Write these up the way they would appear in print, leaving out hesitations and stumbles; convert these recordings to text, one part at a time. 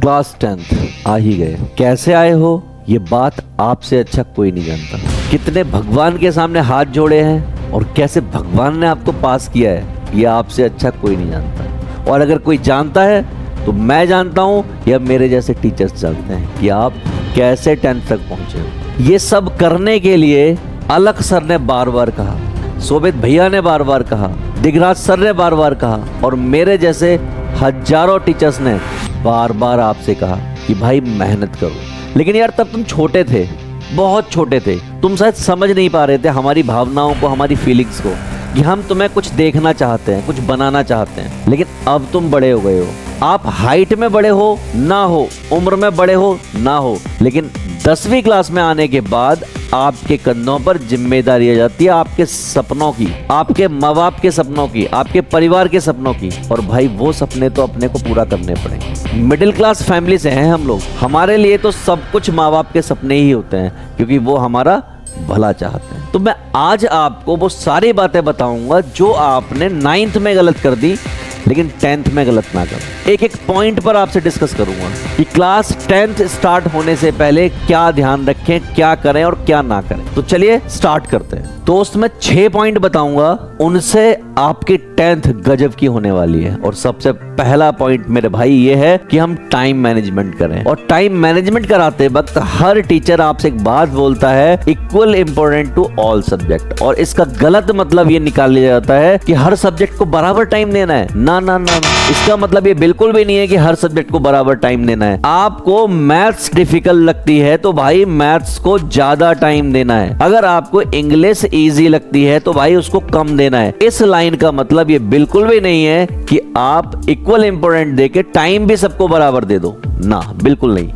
Class 10th आ ही गए। कैसे आए हो ये बात आपसे अच्छा कोई नहीं जानता। कितने भगवान के सामने हाथ जोड़े हैं और कैसे भगवान ने आपको पास किया है ये आपसे अच्छा कोई नहीं जानता। और अगर कोई जानता है तो मैं जानता हूँ या मेरे जैसे टीचर्स जानते हैं कि आप कैसे 10th तक पहुँचे हो। ये सब करने के लिए अलख सर ने बार बार कहा, सोबित भैया ने बार बार कहा, दिगराज सर ने बार बार कहा और मेरे जैसे हजारों टीचर्स ने बार बार आपसे कहा कि भाई मेहनत करो। लेकिन यार तब तुम छोटे थे, बहुत छोटे थे, तुम शायद समझ नहीं पा रहे थे हमारी भावनाओं को, हमारी फीलिंग्स को, कि हम तुम्हें कुछ देखना चाहते हैं, कुछ बनाना चाहते हैं। लेकिन अब तुम बड़े हो गए हो। आप हाइट में बड़े हो ना हो, उम्र में बड़े हो ना हो, लेकिन 10वीं क्लास में आने के बाद आपके कंधों पर जिम्मेदारी आ जाती है आपके सपनों की, आपके माँ बाप के सपनों की, आपके परिवार के सपनों की। और भाई वो सपने तो अपने को पूरा करने पड़ेंगे। मिडिल क्लास फैमिली से हैं हम लोग, हमारे लिए तो सब कुछ माँ बाप के सपने ही होते हैं क्योंकि वो हमारा भला चाहते हैं। तो मैं आज आपको वो सारी बातें बताऊंगा जो आपने 9th में गलत कर दी लेकिन 10th में गलत ना करो। एक एक पॉइंट पर आपसे डिस्कस करूंगा कि क्लास 10th स्टार्ट होने से पहले क्या ध्यान रखें, क्या करें और क्या ना करें। तो चलिए स्टार्ट करते हैं। दोस्त मैं 6 पॉइंट बताऊंगा, उनसे आपकी 10th गजब की होने वाली है। और सबसे पहला पॉइंट मेरे भाई ये है कि हम टाइम मैनेजमेंट करें। और टाइम मैनेजमेंट कराते वक्त हर टीचर आपसे एक बात बोलता है, equal important to all subject. और इसका गलत मतलब ये निकाल लिया जाता है कि हर सब्जेक्ट को बराबर टाइम देना है। ना ना ना, इसका मतलब ये बिल्कुल भी नहीं है कि हर सब्जेक्ट को बराबर टाइम देना है। आपको मैथ्स डिफिकल्ट लगती है तो भाई मैथ्स को ज्यादा टाइम देना है। अगर आपको इंग्लिश इजी लगती है तो भाई उसको कम देना है। इस लाइन का मतलब ये बिल्कुल भी नहीं है कि आप इक्वल इंपॉर्टेंट देके टाइम भी सबको बराबर दे दो, ना बिल्कुल नहीं।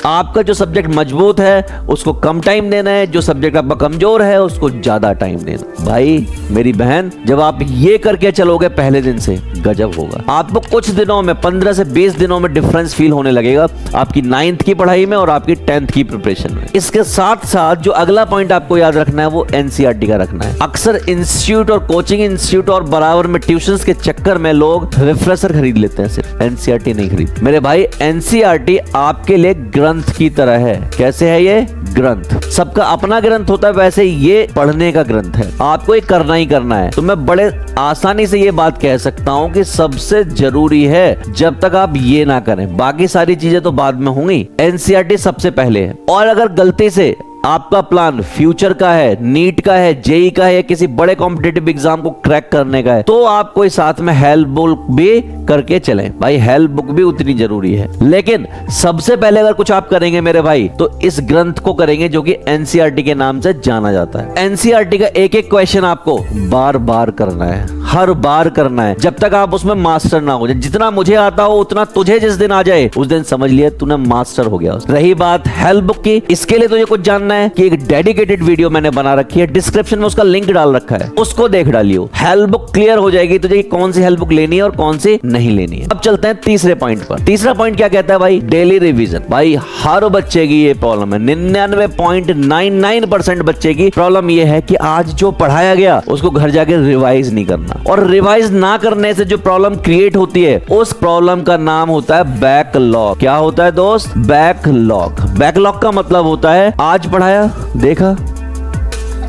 आपका जो सब्जेक्ट मजबूत है उसको कम टाइम देना है, जो सब्जेक्ट आपका कमजोर है उसको ज्यादा टाइम देना। भाई मेरी बहन, जब आप ये करके चलोगे पहले दिन से, गजब होगा। आपको कुछ दिनों में 15 से 20 दिनों में डिफरेंस फील होने लगेगा आपकी 9th की पढ़ाई में और आपकी 10th की प्रिपरेशन में। इसके साथ साथ जो अगला पॉइंट आपको याद रखना है वो एनसीईआरटी का रखना है। अक्सर इंस्टीट्यूट और कोचिंग इंस्टीट्यूट और बराबर में ट्यूशंस के चक्कर में लोग रिफ्रेशर खरीद लेते हैं, सिर्फ एनसीईआरटी नहीं खरीद। मेरे भाई एनसीईआरटी आपके लिए ग्रंथ की तरह है। कैसे है ये ग्रंथ? सबका अपना ग्रंथ होता है, वैसे ये पढ़ने का ग्रंथ है। आपको ये करना ही करना है। तो मैं बड़े आसानी से ये बात कह सकता हूँ कि सबसे जरूरी है, जब तक आप ये ना करें बाकी सारी चीजें तो बाद में होंगी, एनसीईआरटी सबसे पहले है। और अगर गलती से आपका प्लान फ्यूचर का है, नीट का है, जेई का है या किसी बड़े कॉम्पिटिटिव एग्जाम को क्रैक करने का है, तो आप कोई साथ में हेल्प बुक भी करके चलें। भाई हेल्प बुक भी उतनी जरूरी है। लेकिन सबसे पहले अगर कुछ आप करेंगे मेरे भाई तो इस ग्रंथ को करेंगे जो कि एनसीईआरटी के नाम से जाना जाता है। एनसीईआरटी का एक एक क्वेश्चन आपको बार बार करना है, हर बार करना है, जब तक आप उसमें मास्टर ना हो जाए। जितना मुझे आता हो उतना तुझे जिस दिन आ जाए उस दिन समझ लिया तूने मास्टर हो गया। रही बात हेल्प बुक की, इसके लिए तुझे कुछ जानना है कि एक डेडिकेटेड वीडियो मैंने बना रखी है, डिस्क्रिप्शन में उसका लिंक डाल रखा है, उसको देख डालियो। हेल्प बुक क्लियर हो जाएगी तुझे कि कौन सी हेल्प बुक लेनी है और कौन सी नहीं लेनी है। अब चलते हैं तीसरे पॉइंट पर। तीसरा पॉइंट क्या कहता है भाई? Daily revision. भाई हर बच्चे की ये प्रॉब्लम है, 99.99% बच्चे की प्रॉब्लम ये है कि आज जो पढ़ाया गया उसको घर जाके रिवाइज नहीं करना। और रिवाइज ना करने से जो प्रॉब्लम क्रिएट होती है उस प्रॉब्लम का नाम होता है बैकलॉग। क्या होता है दोस्त? बैकलॉग। बैकलॉग का मतलब होता है आज पढ़ाया, देखा,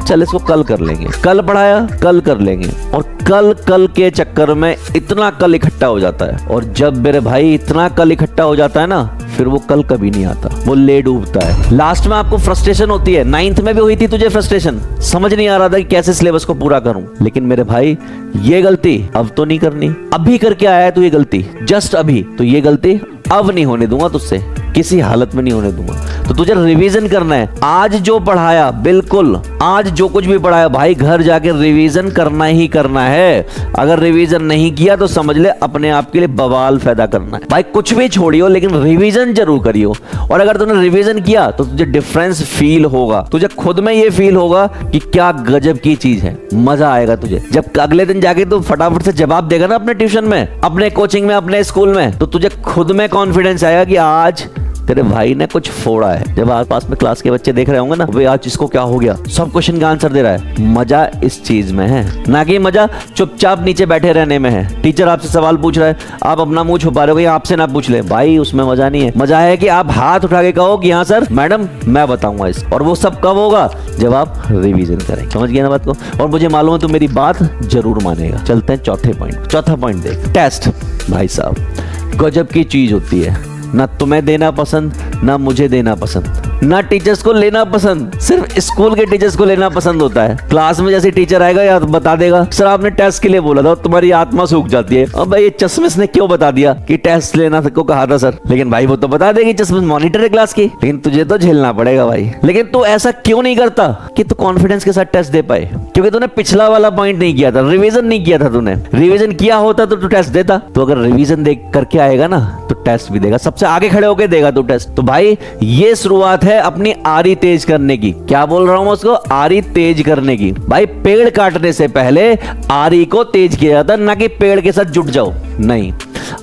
चल इसको कल कर लेंगे, कल पढ़ाया कल कर लेंगे, और कल के चक्कर में इतना कल इकट्ठा हो जाता है। और जब मेरे भाई इतना कल इकट्ठा हो जाता है ना, फिर वो कल कभी नहीं आता, वो ले डूबता है। लास्ट में आपको फ्रस्ट्रेशन होती है। 9th में भी हुई थी तुझे फ्रस्ट्रेशन, समझ नहीं आ रहा था कि कैसे सिलेबस को पूरा करूं। लेकिन मेरे भाई ये गलती अब तो नहीं करनी। अभी करके आया है तू ये गलती, जस्ट अभी, तो ये गलती अब नहीं होने दूंगा तुझसे, किसी हालत में नहीं होने दूंगा। तो तुझे रिवीजन करना है। आज जो पढ़ाया, बिल्कुल आज जो कुछ भी पढ़ाया भाई घर जाके रिवीजन करना ही करना है। अगर रिवीजन नहीं किया तो समझ ले अपने आप के लिए बवाल पैदा करना है। भाई कुछ भी छोड़ियो लेकिन रिवीजन जरूर करियो। और अगर तूने रिवीजन किया तो तुझे डिफरेंस फील होगा, तुझे खुद में ये फील होगा कि क्या गजब की चीज है। मजा आएगा तुझे जब अगले दिन जाके तू फटाफट से जवाब देगा ना अपने ट्यूशन में, अपने कोचिंग में, अपने स्कूल में, तो तुझे खुद में कॉन्फिडेंस आएगा कि आज तेरे भाई ने कुछ फोड़ा है। जब आसपास में क्लास के बच्चे देख रहे होंगे ना, भाई आज इसको क्या हो गया, सब क्वेश्चन का आंसर दे रहा है, मजा इस चीज में है, ना कि मजा चुपचाप नीचे बैठे रहने में है। टीचर आपसे सवाल पूछ रहा है, आप अपना मुंह छुपा रहे हो, आपसे ना पूछ ले, भाई उसमें मजा नहीं है। मजा है कि आप हाथ उठा के कहो कि हाँ सर मैडम मैं बताऊंगा इस, और वो सब कब होगा, जब आप रिवीजन करेंगे। समझ गए ना बात को? और मुझे मालूम है तो मेरी बात जरूर मानेगा। चलते हैं चौथे पॉइंट। चौथा पॉइंट देख, टेस्ट। भाई साहब गजब की चीज होती है, ना तुम्हें देना पसंद ना मुझे देना पसंद, ना टीचर्स को लेना पसंद, सिर्फ स्कूल के टीचर्स को लेना पसंद होता है। क्लास में जैसे टीचर आएगा या बता देगा सर आपने टेस्ट के लिए बोला था, तुम्हारी आत्मा सूख जाती है। अब भाई ये चश्मिश ने क्यों बता दिया कि टेस्ट लेना को कहा था सर, लेकिन भाई वो तो बता देगी, चश्मिश मॉनिटर है क्लास की, लेकिन तुझे तो झेलना पड़ेगा भाई। लेकिन तू ऐसा क्यों नहीं करता कि तू कॉन्फिडेंस के साथ टेस्ट दे पाए? क्योंकि तूने पिछला वाला पॉइंट नहीं किया था, रिविजन नहीं किया था तूने। रिविजन किया होता तो तू टेस्ट देता। तो अगर रिविजन देख करके आएगा ना तो टेस्ट भी देगा, सबसे आगे खड़े होके देगा तू टेस्ट। तो भाई ये शुरुआत है अपनी आरी तेज करने की। क्या बोल रहा हूं उसको? आरी तेज करने की। भाई पेड़ काटने से पहले आरी को तेज किया जाता, ना कि पेड़ के साथ जुट जाओ, नहीं।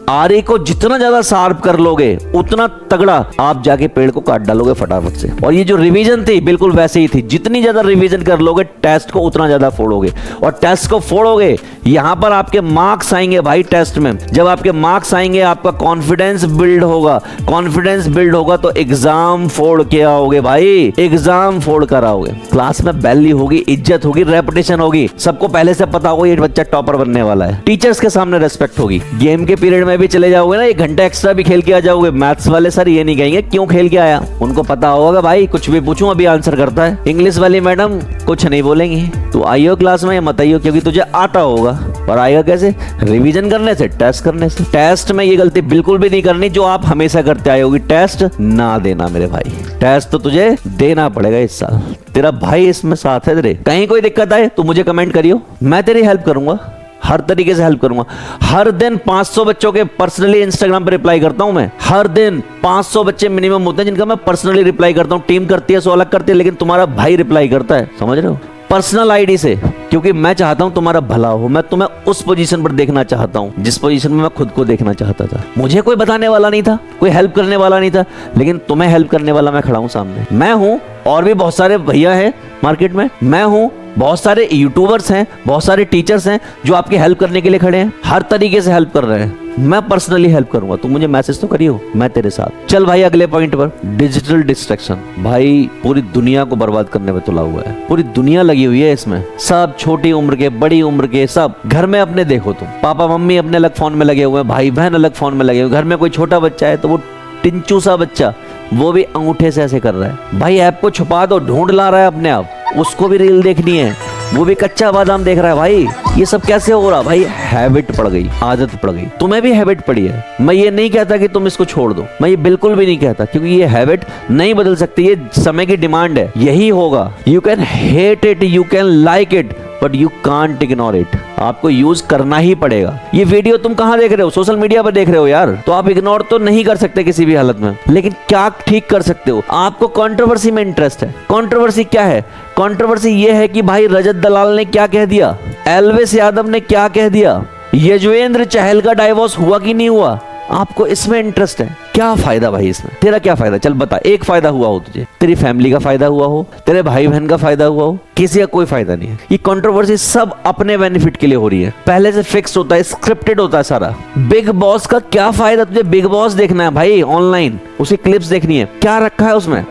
आरी को जितना ज्यादा शार्प कर लोगे उतना तगड़ा आप जाके पेड़ को काट डालोगे फटाफट से। और ये जो रिवीजन थी बिल्कुल वैसे ही थी, जितनी ज्यादा रिवीजन कर लोगे टेस्ट को उतना ज्यादा फोड़ोगे, और टेस्ट को फोड़ोगे यहां पर आपके मार्क्स आएंगे भाई। टेस्ट में जब आपके मार्क्स आएंगे आपका कॉन्फिडेंस बिल्ड होगा, कॉन्फिडेंस बिल्ड होगा तो एग्जाम फोड़ के आओगे भाई, एग्जाम फोड़ कर आओगे। क्लास में वैल्यू होगी, इज्जत होगी, रेपुटेशन होगी, सबको पहले से पता होगा ये बच्चा टॉपर बनने वाला है। टीचर्स के सामने रेस्पेक्ट होगी। गेम के पीरियड में भी चले जाओगे ना, 1 घंटा एक्स्ट्रा भी खेल के आ जाओगे, मैथ्स वाले सर ये नहीं कहेंगे क्यों खेल के आया, उनको पता होगा भाई कुछ भी पूछूं अभी आंसर करता है। इंग्लिश वाली मैडम कुछ नहीं बोलेंगी, तो आइयो क्लास में मत आइयो, क्योंकि तुझे आता होगा। और आएगा कैसे? रिवीजन करने से, टेस्ट करने से। टेस्ट में ये गलती बिल्कुल भी नहीं करनी जो आप हमेशा करते आए होगी, टेस्ट ना देना मेरे भाई। टेस्ट तो तुझे देना पड़ेगा इस साल, तेरा भाई इसमें साथ है तेरे। कहीं कोई दिक्कत आए तो मुझे कमेंट करियो, मैं तेरी हेल्प करूंगा, हर तरीके से हेल्प करूंगा। हर दिन 500 बच्चों के पर्सनली इंस्टाग्राम पे रिप्लाई करता हूं मैं। हर दिन 500 बच्चे मिनिमम होते हैं जिनका मैं पर्सनली रिप्लाई करता हूं। टीम करती है सो अलग करती है, लेकिन तुम्हारा भाई रिप्लाई करता है, समझ रहे हो, पर्सनल आईडी से, क्योंकि मैं चाहता हूं तुम्हारा भला हो। मैं तुम्हें उस पोजीशन पर देखना चाहता हूं जिस पोजीशन में मैं खुद को देखना चाहता था। मुझे कोई बताने वाला नहीं था, कोई हेल्प करने वाला नहीं था, लेकिन तुम्हें हेल्प करने वाला मैं खड़ा हूं सामने। मैं हूं, और भी बहुत सारे भैया हैं मार्केट में, मैं हूं, बहुत सारे यूट्यूबर्स हैं, बहुत सारे टीचर्स हैं जो आपकी हेल्प करने के लिए खड़े हैं, हर तरीके से हेल्प कर रहे हैं। मैं पर्सनली हेल्प करूंगा, तू मुझे मैसेज तो करियो, मैं तेरे साथ। चल भाई अगले पॉइंट पर, डिजिटल डिस्ट्रैक्शन। भाई पूरी दुनिया को बर्बाद करने में तुला हुआ है, पूरी दुनिया लगी हुई है इसमें। सब छोटी उम्र के, बड़ी उम्र के, सब घर में अपने देखो तुम, पापा मम्मी अपने अलग फोन में लगे हुए हैं, भाई बहन अलग फोन में लगे हुए। घर में कोई छोटा बच्चा है तो वो टिंचू सा बच्चा, वो भी अंगूठे से ऐसे कर रहा है। भाई ऐप को छुपा दो, ढूंढ ला रहा है अपने आप, उसको भी रील देखनी है, वो भी कच्चा बादाम देख रहा है। भाई ये सब कैसे हो रहा? भाई हैबिट पड़ गई, आदत पड़ गई, तुम्हें भी हैबिट पड़ी है। मैं ये नहीं कहता कि तुम इसको छोड़ दो, मैं ये बिल्कुल भी नहीं कहता, क्योंकि ये हैबिट नहीं बदल सकती, ये समय की डिमांड है, यही होगा। You can hate it, you can like it, but you can't ignore it. आपको यूज करना ही पड़ेगा। ये वीडियो तुम कहां देख रहे हो? सोशल मीडिया पर देख रहे हो यार, तो आप इग्नोर तो नहीं कर सकते किसी भी हालत में, लेकिन क्या ठीक कर सकते हो? आपको कंट्रोवर्सी में इंटरेस्ट है। कंट्रोवर्सी क्या है? कंट्रोवर्सी ये है कि भाई रजत दलाल ने क्या कह दिया, एल्विस यादव ने क्या कह दिया, यजुवेंद्र चहल का डाइवोर्स हुआ कि नहीं हुआ, आपको इसमें इंटरेस्ट है। क्या फायदा भाई इसमें? तेरा क्या फायदा? चल बता, एक फायदा हुआ हो तुझे, तेरी फैमिली का फायदा हुआ हो, तेरे भाई बहन का फायदा हुआ हो, किसी का कोई फायदा नहीं है। ये कंट्रोवर्सी सब अपने बेनिफिट के लिए हो रही है, पहले से फिक्स होता है, स्क्रिप्टेड होता है सारा। बिग बॉस का क्या फायदा? तुझे बिग बॉस देखना है भाई ऑनलाइन, उसी क्लिप्स देखनी है, क्या रखा है उसमें?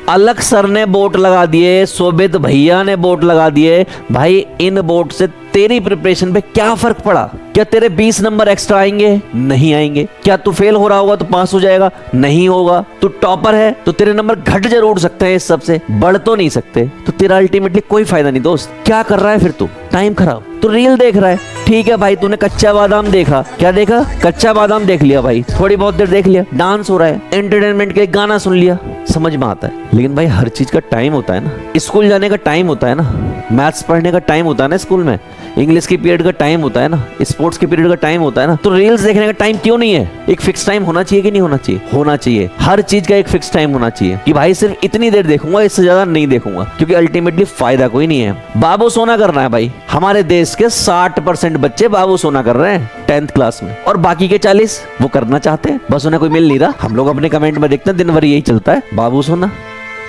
अलग सर ने बोट लगा दिए, शोभित भैया ने बोट लगा दिए। भाई इन बोट से तेरी प्रिपरेशन पे क्या फर्क पड़ा? क्या तेरे 20 नंबर एक्स्ट्रा आएंगे? नहीं आएंगे। क्या तू फेल हो रहा होगा तो पास हो जाएगा? नहीं होगा। तू टॉपर है तो तेरे नंबर घट जरूर सकते हैं, इस सबसे बढ़ तो नहीं सकते। तो तेरा अल्टीमेटली कोई फायदा नहीं दोस्त। क्या कर रहा है फिर तू? टाइम खराब। तू रील देख रहा है, ठीक है भाई, तूने कच्चा बादाम देखा, क्या देखा? कच्चा बादाम देख लिया भाई, थोड़ी बहुत देर देख लिया, डांस हो रहा है, एंटरटेनमेंट के गाना सुन लिया, समझ में आता है। लेकिन भाई हर चीज का टाइम होता है ना, स्कूल जाने का टाइम होता है ना, मैथ्स पढ़ने का टाइम होता है ना स्कूल में, इंग्लिश के पीरियड का टाइम होता है ना, स्पोर्ट्स के पीरियड का टाइम होता है ना, तो रील्स देखने का टाइम क्यों नहीं है? एक फिक्स टाइम होना चाहिए कि नहीं होना चाहिए? होना चाहिए। हर चीज का एक फिक्स टाइम होना चाहिए कि भाई सिर्फ इतनी देर देखूंगा, इससे ज्यादा नहीं देखूंगा, क्योंकि अल्टीमेटली फायदा कोई नहीं है। बाबू सोना करना है भाई। हमारे देश के 60% बच्चे बाबू सोना कर रहे हैं 10th क्लास में, और बाकी के 40 वो करना चाहते हैं, बस उन्हें कोई मिल नहीं रहा। हम लोग अपने कमेंट में देखते हैं दिन भर यही चलता है, बाबू सोना,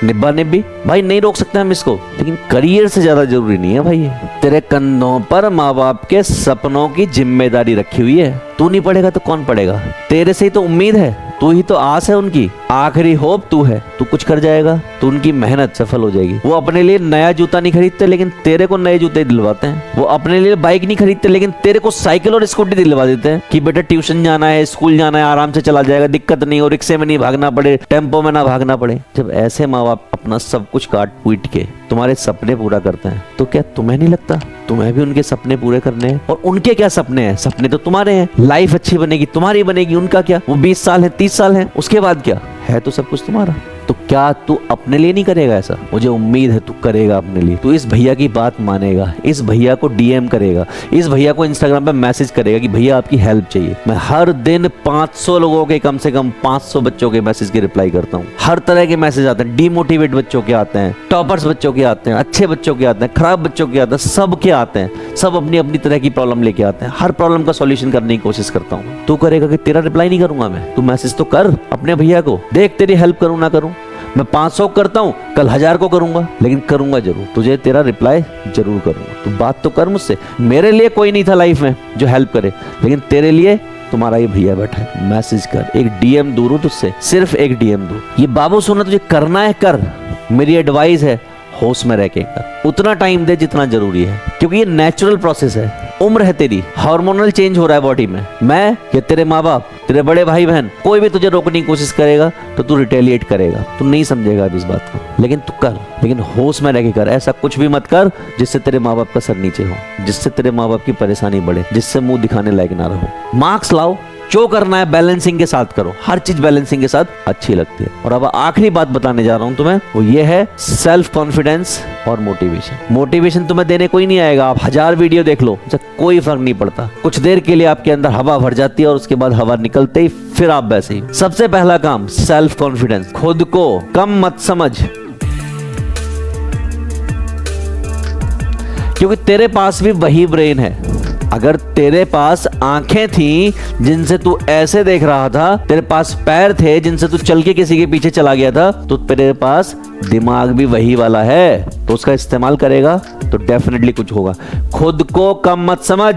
निब्बा निब्बी। भाई नहीं रोक सकते हम इसको, लेकिन करियर से ज्यादा जरूरी नहीं है भाई ये। तेरे कंधों पर माँ बाप के सपनों की जिम्मेदारी रखी हुई है। तू नहीं पढ़ेगा तो कौन पढ़ेगा? तेरे से ही तो उम्मीद है, तू ही तो आस है उनकी, आखिरी होप तू है। तू कुछ कर जाएगा तो उनकी मेहनत सफल हो जाएगी। वो अपने लिए नया जूता नहीं खरीदते, लेकिन तेरे को नए जूते दिलवाते हैं। वो अपने लिए बाइक नहीं खरीदते, लेकिन तेरे को साइकिल और स्कूटी दिलवा देते हैं कि बेटा ट्यूशन जाना है, स्कूल जाना है, आराम से चला जाएगा, दिक्कत नहीं हो, रिक्शे में नहीं भागना पड़े, टेम्पो में ना भागना पड़े। जब ऐसे माँ बाप अपना सब कुछ काट पीट के तुम्हारे सपने पूरा करते हैं, तो क्या तुम्हें नहीं लगता तुम्हें भी उनके सपने पूरे करने हैं? और उनके क्या सपने हैं? सपने तो तुम्हारे हैं, लाइफ अच्छी बनेगी, तुम्हारी बनेगी। उनका क्या? वो 20 साल है, 30 साल है, उसके बाद क्या है? तो सब कुछ तुम्हारा। तो क्या तू अपने लिए नहीं करेगा ऐसा? मुझे उम्मीद है तू करेगा अपने लिए। तू इस भैया की बात मानेगा, इस भैया को डीएम करेगा, इस भैया को इंस्टाग्राम पे मैसेज करेगा कि भैया आपकी हेल्प चाहिए। मैं हर दिन 500 लोगों के, कम से कम 500 बच्चों के मैसेज की रिप्लाई करता हूँ। हर तरह के मैसेज आते हैं, डीमोटिवेट बच्चों के आते हैं, टॉपर्स बच्चों के आते हैं, अच्छे बच्चों के आते हैं, खराब बच्चों के आते हैं, सब के आते हैं। सब अपनी अपनी तरह की प्रॉब्लम लेके आते हैं। हर प्रॉब्लम का सॉल्यूशन करने की कोशिश करता हूँ। तू करेगा कि तेरा रिप्लाई नहीं करूंगा मैं? तू मैसेज तो कर अपने भैया को, देख तेरी हेल्प करूं ना करूं। मैं 500 करता हूँ, कल 1000 को करूंगा, लेकिन करूंगा जरूर। तुझे तेरा रिप्लाई जरूर करूंगा। तू बात तो कर मुझसे। मेरे लिए कोई नहीं था लाइफ में जो हेल्प करे, लेकिन तेरे लिए तुम्हारा ये भैया बैठा है। मैसेज कर, एक डीएम दूर हूं तुझसे, सिर्फ एक डीएम दूर। ये बाबू सोना तुझे करना है कर, मेरी एडवाइस है, होश में रह के कर। उतना टाइम दे जितना जरूरी है, क्योंकि ये नेचुरल प्रोसेस है। उम्र है तेरी, हार्मोनल चेंज हो रहा है बॉडी में। मैं या तेरे माँ बाप, तेरे बड़े भाई बहन, कोई भी तुझे रोकने की कोशिश करेगा तो तू रिटेलिएट करेगा। तू नहीं समझेगा अब इस बात को, लेकिन तू कर, लेकिन होश में रह के कर। ऐसा कुछ भी मत कर जिससे तेरे माँ बाप का सर नीचे हो, जिससे तेरे माँ बाप की परेशानी बढ़े, जिससे मुंह दिखाने लायक ना रहो। मार्क्स लाओ, जो करना है बैलेंसिंग के साथ करो। हर चीज बैलेंसिंग के साथ अच्छी लगती है। और अब आखिरी बात बताने जा रहा हूं तुम्हें, वो ये है सेल्फ कॉन्फिडेंस और मोटिवेशन। मोटिवेशन तुम्हें देने कोई नहीं आएगा। आप 1000 वीडियो देख लो, कोई फर्क नहीं पड़ता। कुछ देर के लिए आपके अंदर हवा भर जाती है और उसके बाद हवा निकलते ही फिर आप वैसे ही। सबसे पहला काम सेल्फ कॉन्फिडेंस। खुद को कम मत समझ, क्योंकि तेरे पास भी वही ब्रेन है। अगर तेरे पास आंखें थी जिनसे तू ऐसे देख रहा था, तेरे पास पैर थे जिनसे तू चल के किसी के पीछे चला गया था, तो तेरे पास दिमाग भी वही वाला है। तो उसका इस्तेमाल करेगा तो डेफिनेटली कुछ होगा। खुद को कम मत समझ,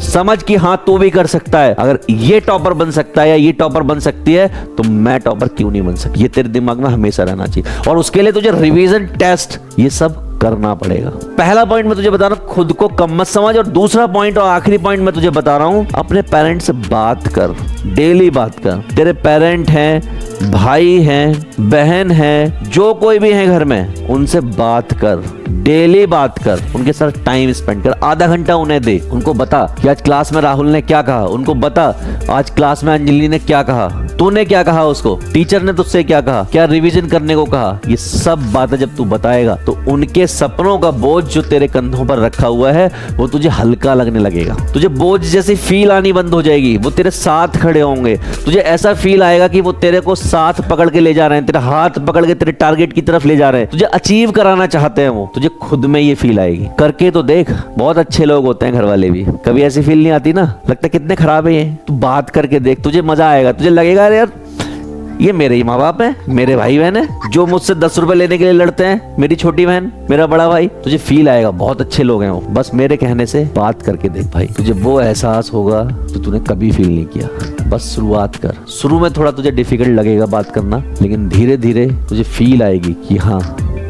समझ कि हाँ तू भी कर सकता है। अगर ये टॉपर बन सकता है या ये टॉपर बन सकती है, तो मैं टॉपर क्यों नहीं बन सकती? ये तेरे दिमाग में हमेशा रहना चाहिए। और उसके लिए तुझे रिवीजन, टेस्ट, ये सब करना पड़ेगा। पहला पॉइंट मैं तुझे बता रहा हूं, खुद को कम मत समझ। और दूसरा पॉइंट और आखिरी पॉइंट मैं तुझे बता रहा हूं, अपने पेरेंट्स से बात कर, डेली बात कर। तेरे पेरेंट हैं, भाई हैं, बहन है, जो कोई भी है घर में, उनसे बात कर, डेली बात कर, उनके साथ टाइम स्पेंड कर। आधा घंटा उन्हें दे, उनको बता कि आज क्लास में राहुल ने क्या कहा, उनको बता आज क्लास में अंजलि ने क्या कहा, तूने क्या कहा, उसको टीचर ने तुझसे क्या कहा, क्या रिवीजन करने को कहा। ये सब बातें जब तू बताएगा तो उनके सपनों का बोझ जो तेरे कंधों पर रखा हुआ है वो तुझे हल्का लगने लगेगा। तुझे बोझ जैसी फील आनी बंद हो जाएगी। वो तेरे साथ खड़े होंगे। तुझे ऐसा फील आएगा कि वो तेरे को साथ पकड़ के ले जा रहे हैं, तेरा हाथ पकड़ के तेरे टारगेट की तरफ ले जा रहे हैं, तुझे अचीव कराना चाहते हैं। वो तुझे खुद में ये फील आएगी। करके तो देख, बहुत अच्छे लोग होते हैं घर वाले भी। कभी ऐसी फील नहीं आती ना, लगता कितने खराब है ये। तू बात करके देख, तुझे मजा आएगा। तुझे लगेगा अरे यार ये मेरे ही माँ बाप हैं, मेरे भाई बहन है, जो मुझसे 10 रुपए लेने के लिए लड़ते हैं, मेरी छोटी बहन, मेरा बड़ा भाई। तुझे फील आएगा बहुत अच्छे लोग हैं वो। बस मेरे कहने से बात करके देख भाई, तुझे वो एहसास होगा तो तूने कभी फील नहीं किया। बस शुरुआत कर। शुरू में थोड़ा तुझे डिफिकल्ट लगेगा बात करना, लेकिन धीरे धीरे तुझे फील आएगी कि हाँ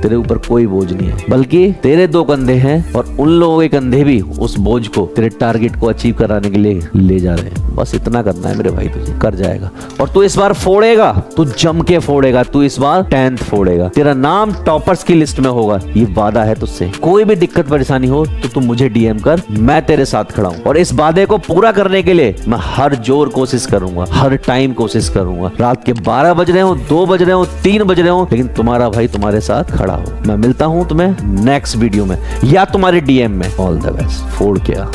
तेरे ऊपर कोई बोझ नहीं है, बल्कि तेरे 2 कंधे हैं और उन लोगों के कंधे भी उस बोझ को, तेरे टारगेट को अचीव कराने के लिए ले जा रहे हैं। बस इतना करना है मेरे भाई, तुझे कर जाएगा। और तू इस बार फोड़ेगा, तू जम के फोड़ेगा। तू इस बार 10th फोड़ेगा, तेरा नाम टॉपर्स की लिस्ट में होगा। ये वादा है तुझसे। कोई भी दिक्कत परेशानी हो तो तू मुझे डीएम कर, मैं तेरे साथ खड़ा हूं। और इस वादे को पूरा करने के लिए मैं हर जोर कोशिश करूंगा, हर टाइम कोशिश करूंगा। रात के 12 बज रहे हो, 2 बज रहे हो, 3 बज रहे हो, लेकिन तुम्हारा भाई तुम्हारे साथ खड़ा खड़ा हो। मैं मिलता हूं तुम्हें नेक्स्ट वीडियो में या तुम्हारे डीएम में। All the best. फोड़ क्या।